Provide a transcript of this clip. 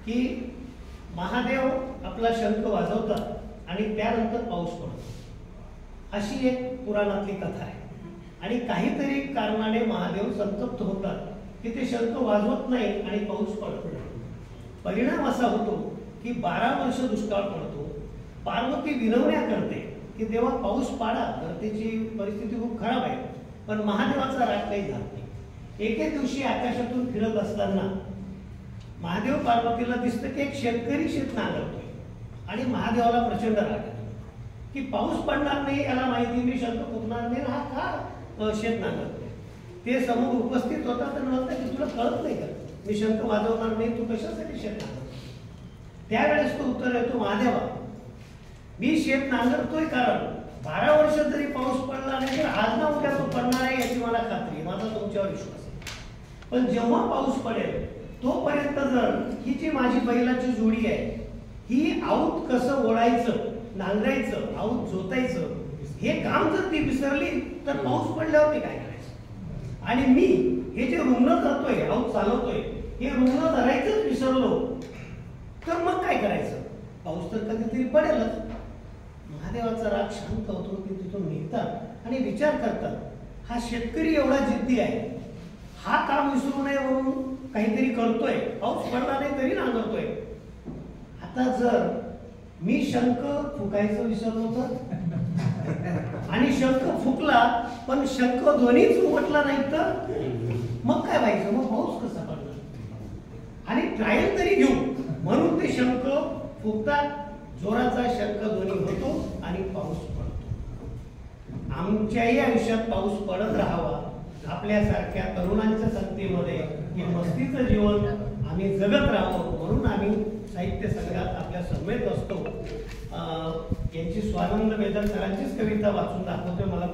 की महादेव आपला शंख वाजवतात आणि त्यानंतर पाऊस पडतो, अशी एक पुराणातली कथा आहे। आणि काहीतरी कारणाने महादेव संतप्त होतात की ते शंख वाजवत नाही आणि पाऊस पडत नाही। परिणाम असा होतो की 12 वर्ष दुष्काळ पडतो। पार्वती विनवण्या करते की देवा पाऊस पाडा, धरतीची परिस्थिती खूप खराब आहे, पण महादेवाचा राग काही जात नाही। एके दिवशी आकाशातून फिरत असताना महादेव पार्वतीला दिसतं की एक शेतकरी शेत नांगरतोय आणि महादेवाला प्रचंड राग येतो की पाऊस पडणार नाही, याला माहिती मी शंख फुकणार नाही, हा का शेत नांगरतोय। ते समोर उपस्थित होतात आणि म्हणतात की तुला कळत नाही का, मी शंख वाजवणार नाही, तू कशासाठी शेत नांगरतो? त्यावेळेस तो उत्तर येतो, महादेवा मी शेत नांगरतोय कारण 12 वर्ष जरी पाऊस पडला नाही तर आज ना उद्या तो पडणार आहे याची मला खात्री आहे, माझा तुमच्यावर विश्वास आहे। पण जेव्हा पाऊस पडेल तोपर्यंत जर ही जी माझी बैलाची जोडी आहे ही आऊत कसं ओढायचं, नांगरायचं, आऊत जोतायचं हे काम जर ती विसरली तर पाऊस पडल्यावर मी काय करायचं? आणि मी हे जे रुग्ण करतोय, आऊत चालवतोय, हे रुग्ण धरायचंच विसरलो तर मग काय करायचं? पाऊस तर कधीतरी पडेलच। महादेवाचा राग शांत होतो, ते तिथून निघतात आणि विचार करतात, हा शेतकरी एवढा जिद्दी आहे, हा काम विसरू नये म्हणून काहीतरी करतोय, पाऊस पडला नाही तरी नांगरतोय। आता जर मी शंख फुकायचं विसरलो तर आणि शंख फुकला पण शंख ध्वनीच उमटला नाही तर मग काय व्हायचं? मग पाऊस कसा पडणार? आणि ट्रायल तरी घेऊ म्हणून ते शंख फुकतात, जोराचा शंख ध्वनी होतो आणि पाऊस पडतो। आमच्याही आयुष्यात पाऊस पडत राहावा, आपल्यासारख्या तरुणांच्या संगतीमध्ये हे मस्तीचं जीवन आम्ही जगत राहावं म्हणून आम्ही साहित्य संघात आपल्या समेत असतो। यांची स्वानंद वेदर सरांचीच कविता वाचून दाखवतोय मला।